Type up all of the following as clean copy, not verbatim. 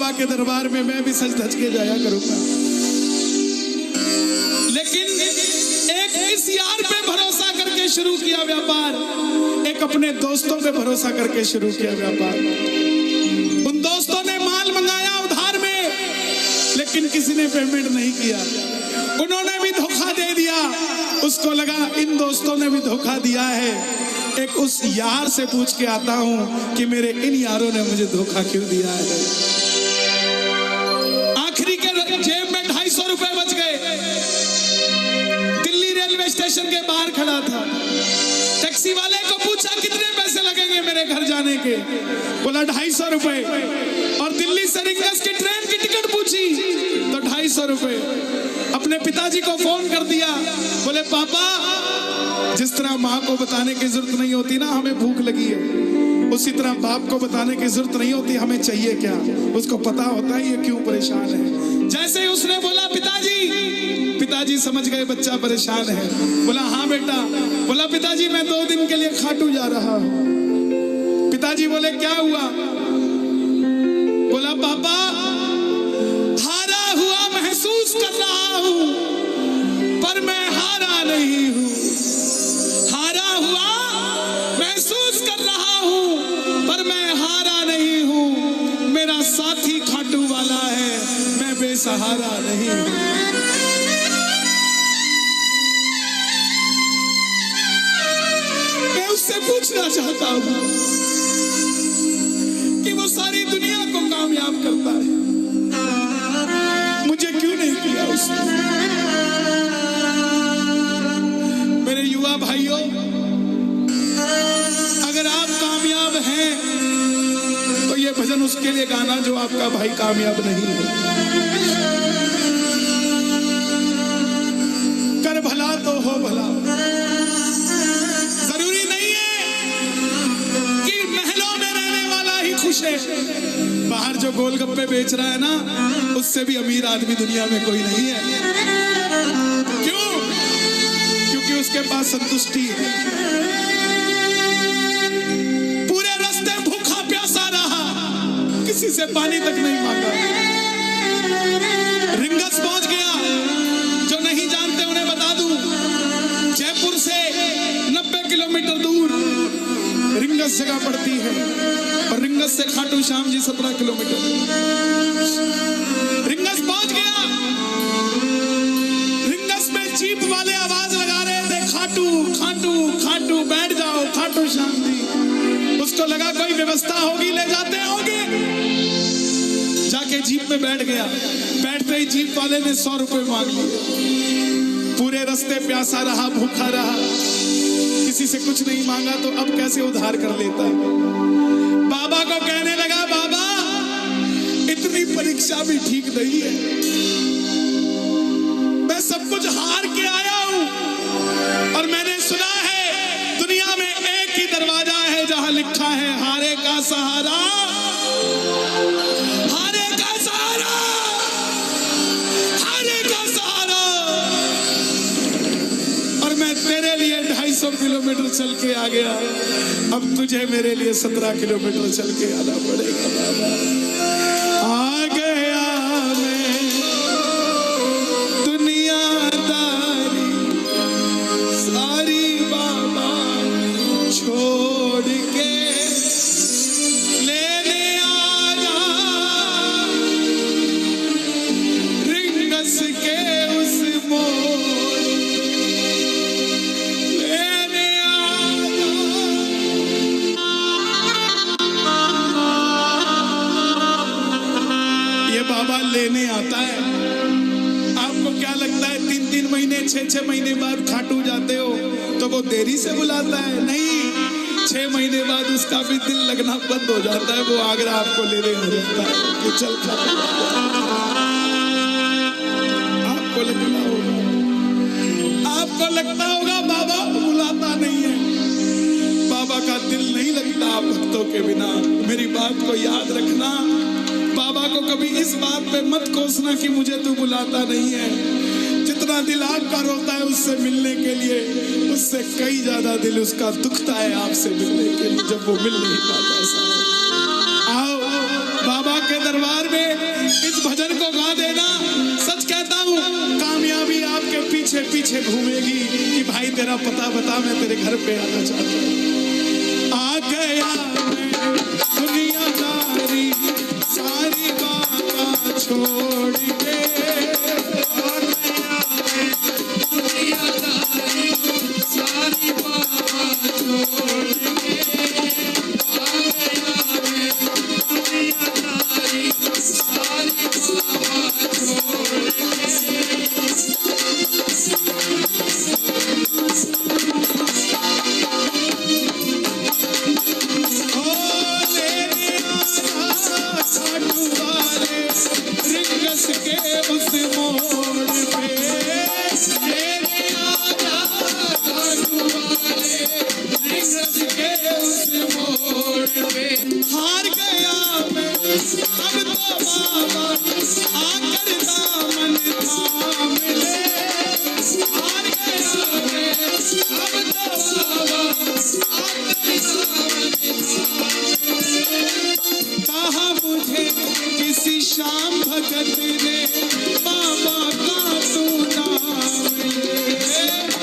बाबा के दरबार में मैं भी सज धज के जाया करूंगा। लेकिन एक इस यार पे भरोसा करके शुरू किया व्यापार, एक अपने दोस्तों पे भरोसा करके शुरू किया व्यापार। उन दोस्तों ने माल मंगाया उधार में, लेकिन किसी ने पेमेंट नहीं किया। उन्होंने भी धोखा दे दिया। उसको लगा इन दोस्तों ने भी धोखा दिया है, एक उस यार से पूछ के आता हूं कि मेरे इन यारों ने मुझे धोखा क्यों दिया है। आखिरी के जेब में 250 रुपए बच गए। दिल्ली रेलवे स्टेशन के बाहर खड़ा था। टैक्सी वाले को पूछा कितने पैसे लगेंगे मेरे घर जाने के, बोला 250 रुपए। और दिल्ली से रिंगस की ट्रेन की टिकट पूछी तो 250 रुपए। अपने पिताजी को फोन कर दिया, बोले पापा, जिस तरह माँ को बताने की जरूरत नहीं होती ना हमें भूख लगी है, उसी तरह बाप को बताने की जरूरत नहीं होती हमें चाहिए क्या, उसको पता होता है ये क्यों परेशान है। जैसे ही उसने बोला पिताजी, पिताजी समझ गए बच्चा परेशान है। बोला हाँ बेटा। बोला पिताजी मैं 2 दिन के लिए खाटू जा रहा हूं। पिताजी बोले क्या हुआ? बोला पापा, हारा हुआ महसूस कर रहा हूं, पर मैं हारा नहीं हूं। हारा हुआ महसूस कर रहा हूं, पर मैं हारा नहीं हूं। मेरा साथी खाटू वाला है, मैं बेसहारा नहीं हूं। मैं उससे पूछना चाहता हूं कि वो सारी दुनिया को कामयाब करता है, मुझे क्यों नहीं किया उसने? मेरे युवा भाइयों, अगर आप कामयाब हैं तो ये भजन उसके लिए गाना जो आपका भाई कामयाब नहीं है। कर भला तो हो भला। जरूरी नहीं है कि महलों में रहने वाला ही खुश है। बाहर जो गोलगप्पे बेच रहा है ना, उससे भी अमीर आदमी दुनिया में कोई नहीं है। क्यों? क्योंकि उसके पास संतुष्टि है। पूरे रास्ते भूखा प्यासा रहा, किसी से पानी तक नहीं मांगा। रिंगस पहुंच गया। जो नहीं जानते उन्हें बता दूं, जयपुर से 90 किलोमीटर दूर रिंगस जगह पड़ती है, और रिंगस से खाटू श्याम जी 17 किलोमीटर। रिंगस पहुंच गया। रिंगस में जीप वाले आवाज लगा रहे थे, खाटू खाटू खाटू, बैठ जाओ खाटू श्याम जी। उसको लगा कोई व्यवस्था होगी, ले जाते होंगे। जाके जीप में बैठ गया। बैठते ही जीप वाले ने 100 रुपए मांग लिए। पूरे रास्ते प्यासा रहा, भूखा रहा, किसी से कुछ नहीं मांगा, तो अब कैसे उधार कर लेता है। बाबा को कहने लगा, बाबा इतनी परीक्षा भी ठीक नहीं है, मैं सब कुछ हार के आया हूं, और मैंने सुना है दुनिया में एक ही दरवाजा है जहां लिखा है हारे का सहारा, हारे का सहारा, हारे का सहारा। और मैं तेरे लिए 250 किलोमीटर चल के आ गया, अब तुझे मेरे लिए 17 किलोमीटर चल के आना पड़ेगा। बाबा आ गया मैं दुनियादारी सारी, बाबा छोड़ के लेने आया रिंगस के उस मोड़, लेने आया। ये बाबा लेने आता है। आपको क्या लगता है 3-3 महीने 6-6 महीने बाद खाटू जाते हो तो वो देरी से बुलाता है? नहीं, 6 महीने बाद उसका भी दिल लगना बंद हो जाता है। वो आगरा आपको लेने हो जाता है कि चल खाटू। आपको लगता होगा, आपको लगता होगा बाबा बुलाता नहीं है। बाबा का दिल नहीं लगता भक्तों के बिना। मेरी बात को याद रखना। बाबा को कभी इस बात पे मत कोसना कि मुझे तू बुलाता नहीं है। जितना दिल आपका रोता है उससे मिलने के लिए, उससे कई ज्यादा दिल उसका दुखता है आपसे मिलने के लिए, जब वो मिल नहीं पाता। आओ बाबा के दरबार में इस भजन को गा देना, सच कहता हूँ कामयाबी आपके पीछे पीछे घूमेगी कि भाई तेरा पता बता, मैं तेरे घर पे आना चाहता हूँ। आ गया मैं दुनियादारी सारी बात छोड़ के, आ गया मैं दुनियादारी सारी बात छोड़ के, आ गया मैं दुनियादारी सारी बात छोड़ के। हार गया मैं अब तो बाबा आकर दामन थाम ले, हार गया मैं अब तो बाबा आकर दामन थाम ले। कहा मुझे किसी शाम भगत ने बाबा का तू नाम ले,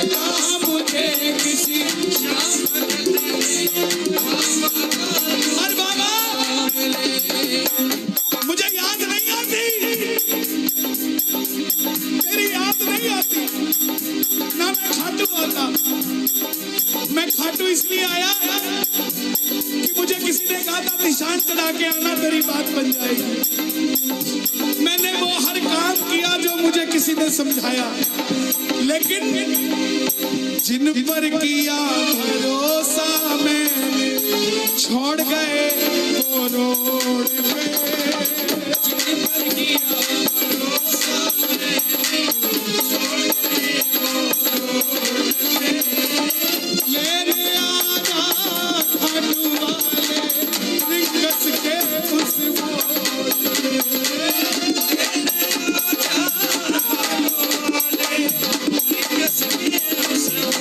कहा मुझे किसी शाम भगत ने बाबा का और बाबा मुझे याद नहीं आती, तेरी याद नहीं आती ना, मैं खाटू आता। मैं खाटू इसलिए आया कि मुझे किसी ने कहा था निशान चढ़ा के आना, तेरी बात बन जाएगी। मैंने वो हर काम किया जो मुझे किसी ने समझाया, लेकिन जिन पर किया भरोसा मैंने छोड़ गए वो रोड पे, जिन पर किया भरोसा मैंने छोड़ गए वो रोड पे। लेने आजा खाटू वाले रिंगस के उस मोड़ पे, लेने आजा खाटू वाले रिंगस के उस मोड़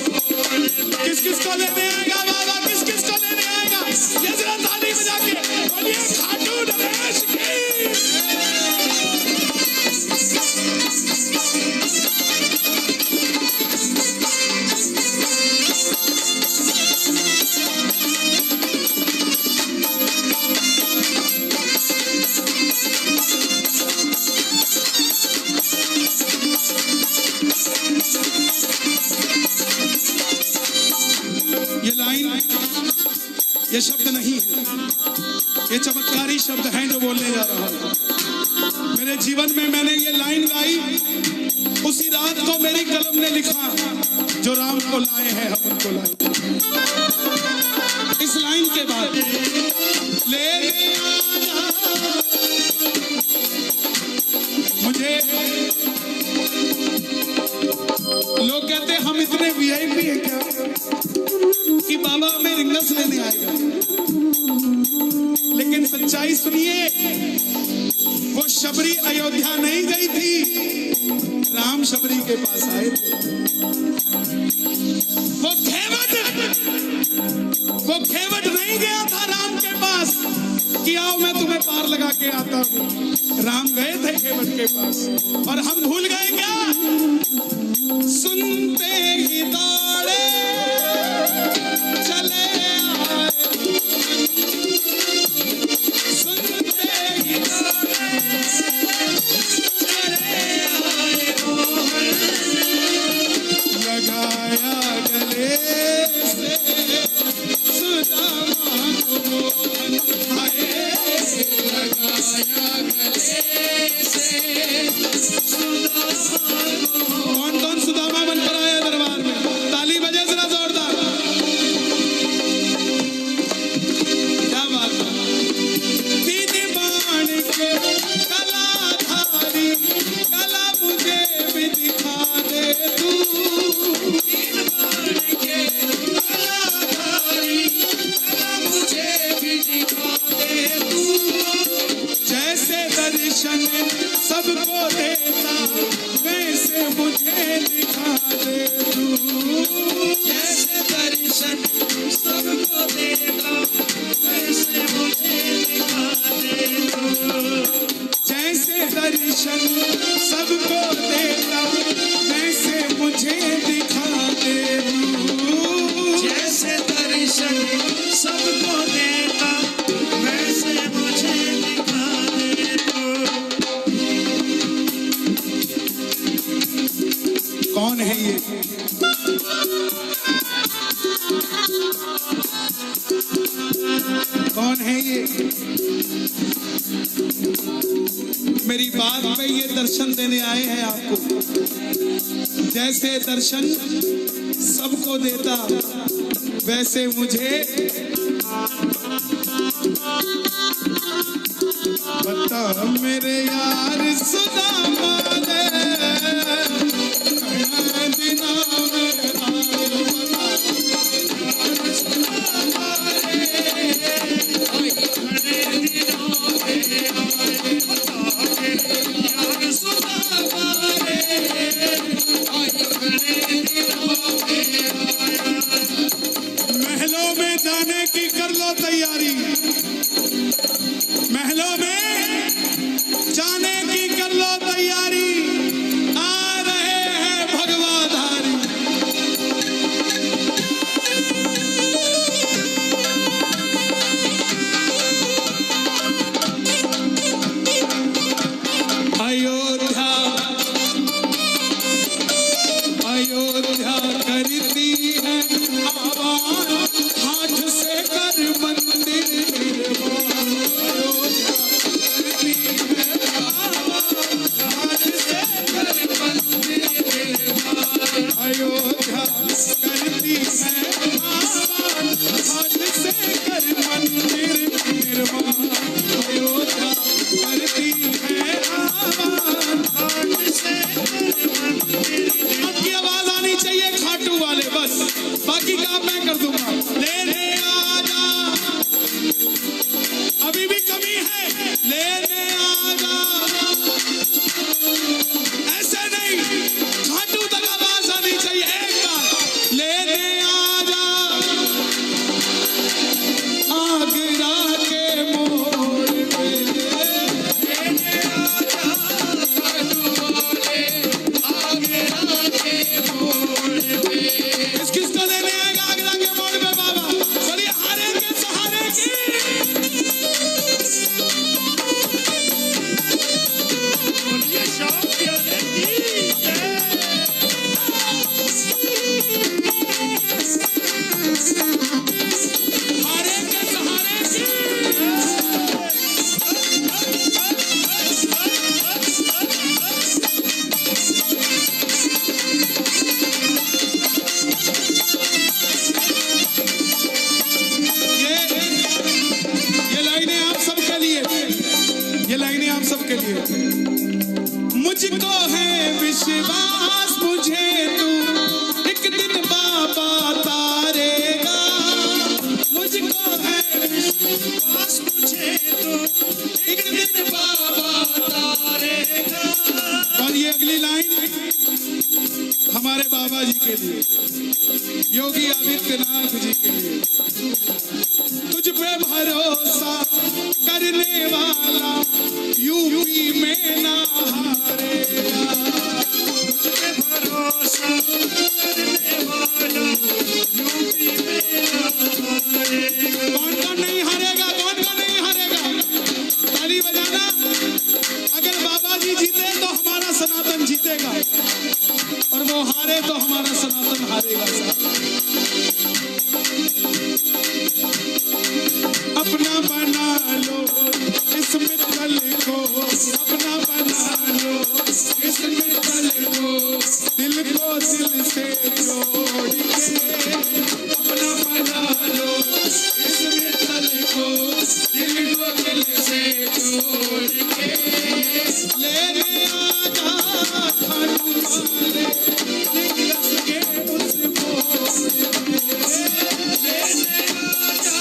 पे। किस किस को लेने आएगा बाबा, किस किस को लेने आएगा, ये जरा ताली बजा के बोलिए खाटू नरेश की। ये लाइन, ये शब्द नहीं है, ये चमत्कारी शब्द हैं जो बोलने जा रहा हूं। मेरे जीवन में मैंने ये लाइन गाई, उसी रात को मेरी कलम ने लिखा, जो राम को लाए हैं हम उनको लाए। इस लाइन के बाद ले आजा मुझे, लोग कहते हम इतने वीआईपी हैं क्या कि बाबा हमें रिंगस लेने आएगा, लेकिन सच्चाई सुनिए, वो शबरी अयोध्या नहीं गई थी, राम शबरी के पास आए थे। वो खेवट नहीं गया था राम के पास कि आओ मैं तुम्हें पार लगा के आता हूँ, राम गए थे खेवट के पास। और हम भूल गए क्या, सुनते ही दौड़े चले आए, सुनते ही दौड़े चले आए, लगाया गले से सुदामा को आए, लगाया गले से सुदामा को। कौन कौन सुदामा बनकर आया दरबार में, ताली बजे जरा जोरदार। क्या बात है, तीन बाण के कलाधारी कला मुझे भी दिखा दे तू, तीन बाण के कलाधारी कला मुझे भी दिखा दे तू, जैसे दर्शन सबको देता वैसे मुझे दिखा दे तू, जैसे दर्शन सबको देता वैसे मुझे दिखा दे तू। दर्शन सबको देता वैसे मुझे दिखा दे तू। जैसे दर्शन सबको देता वैसे मुझे दिखा दे तू। कौन है ये? कौन है ये? मेरी बात पे ये दर्शन देने आए हैं आपको। जैसे दर्शन सबको देता वैसे मुझे बता मेरे यार सुदामा ने दिना में महलों में जाने की कर लो तैयारी। महलों में जाने की कर लो तैयारी। आ रहे हैं भगवाधारी। अयोध्या अयोध्या करती है आवाज हाथ से कर मंदिर निर्माण। अयोध्या करती है आवाज हाथ से कर मंदिर निर्माण। अयोध्या करती है आवाज हाथ से कर मंदिर निर्माण। अयोध्या करती है आवाज हाथ से कर मंदिर। आपकी आवाज आनी चाहिए खाटू वाले, बस बाकी काम मैं कर दूंगा। लेने आजा, अभी भी कमी है। लेने आजा, ऐसे नहीं, खाटू तक आवाज आनी चाहिए। एक बार लेने आजा, आगरा के मोड़ पे लेने आजा, खाटू वाले आगरा के मोड़ पे। किसको लेने आएगा आगरा के मोड़ पे बाबा? बोलिए हारे के सहारे की। बोलिए शाम प्यारे की जय। हारे के सहारे की। ये लाइनें आप सबके लिए, ये लाइनें आप सबके लिए। मुझको है विश्वास मुझे तू एक दिन बाबा तारेगा। मुझको है विश्वास मुझे तो एक दिन बाबा तारेगा। और ये अगली लाइन हमारे बाबा जी के लिए, योगी आदित्यनाथ जी के लिए। तुझ पे भरोसा करने वाला यूपी में ना हारेगा। तुझ पे भरोसा करने वाला यूपी में ना हारेगा। कौन कौन नहीं हारेगा? कौन कौन नहीं हारेगा? ताली बजाना। अगर बाबा जी जीते तो हमारा सनातन जीतेगा, और वो हारे तो हमारा सनातन हारेगा। अपना बना लो इस मित्तल को, अपना बना लो इस मित्तल को, दिल को दिल से जोड़ के। अपना बना लो इस मित्तल को, दिल को दिल से जोड़ के। लेने आजा खाटू वाले निकस के उस मोड़ पे। लेने आजा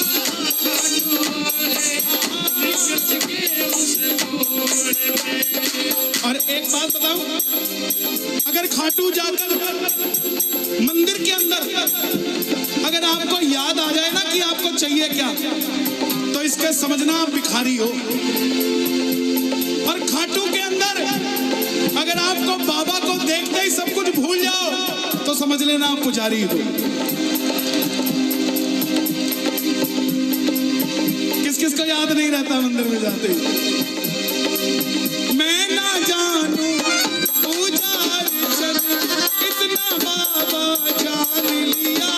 खाटू वाले निकस के उस मोड़ पे। और एक बात बताऊं, अगर खाटू जाकर मंदिर के अंदर अगर आपको याद आ जाए ना कि आपको चाहिए क्या, तो इसके समझना आप भिखारी हो। और खाटू के अंदर आपको बाबा को देखते ही सब कुछ भूल जाओ तो समझ लेना आप पुजारी हो। किस किस को याद नहीं रहता मंदिर में जाते ही? मैं ना जानू पूजा अर्चन इतना बाबा जान लिया।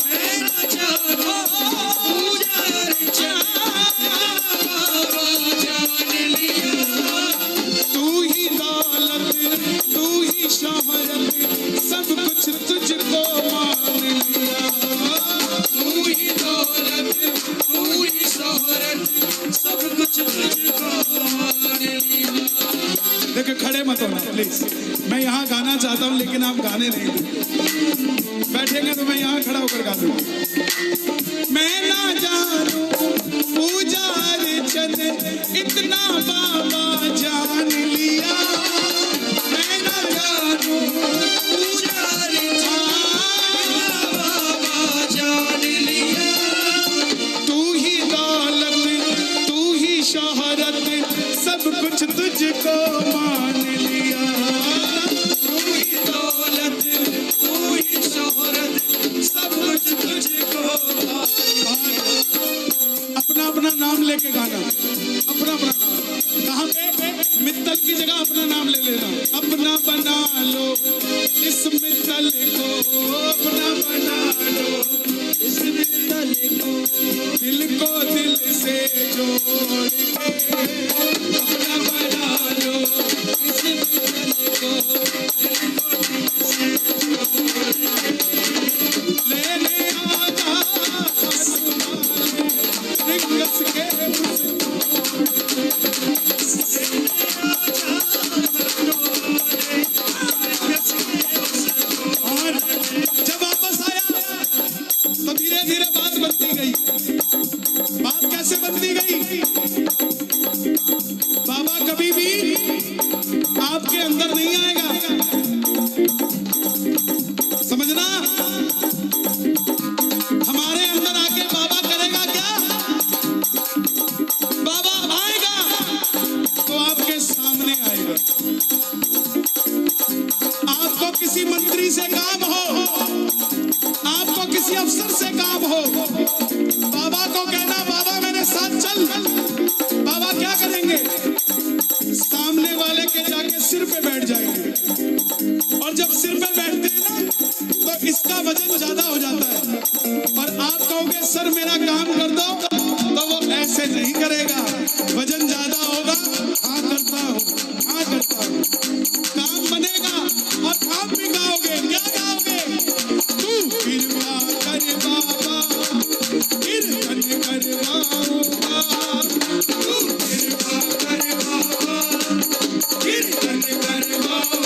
मैं न जानो पूजा अर्चन बाबा जान लिया। तू ही दौलत तू ही शोहरत सब कुछ तुझको मान लिया। तू ही दौलत तू ही शोहरत सब कुछ तुझको मान लिया। देखो खड़े मत होना प्लीज, मैं यहाँ गाना चाहता हूँ लेकिन आप गाने नहीं दो। बैठेंगे तो मैं यहाँ खड़ा होकर गा दूंगा। मैं ना जानू पूजा अर्चन इतना बाबा जान लिया। मैं ना जानू पूजा अर्चन बाबा जान लिया। तू ही दौलत तू ही शोहरत सब कुछ तुझको मान लिया। तू ही दौलत तू ही शोहरत सब कुछ तुझको अपना अपना नाम लेके गाना, अपना अपना नाम। कहाँ पे? मित्तल की जगह अपना नाम ले लेना। अपना बना लो इस मित्तल को, अपना बना लो इस मित्तल को। दिल को दिल से जोड़ के। अपना बना लो इस मित्तल को। दिल को दिल से जोड़ के। लेने आजा रिंगस के और जब वापस आया तो धीरे धीरे बात बनती गई। बात कैसे बनती गई? बाबा कभी भी आपके अंदर नहीं आएगा, समझना। हमारे अंदर आके बाबा करेगा क्या? बाबा आएगा तो आपके सामने आएगा। आपको किसी मंत्री से काम हो, आपको किसी अफसर से काम हो, बाबा को कहना बाबा मेरे साथ चल। बाबा क्या करेंगे? सामने वाले के जाके सिर पे बैठ जाएंगे। और जब सिर पे बैठते हैं ना तो इसका वजन ज्यादा हो जाता है। और आप कहोगे सर मेरा काम कर दो, तो वो ऐसे नहीं करेगा। वजन ज्यादा होगा, हाँ करता हूँ, हाँ करता हूँ। काम बनेगा और आप भी गाओगे। क्या गाओगे? तू कृपा कर बाबा कीर्तन करवाऊंगा। तू कृपा कर बाबा कीर्तन करवाऊंगा।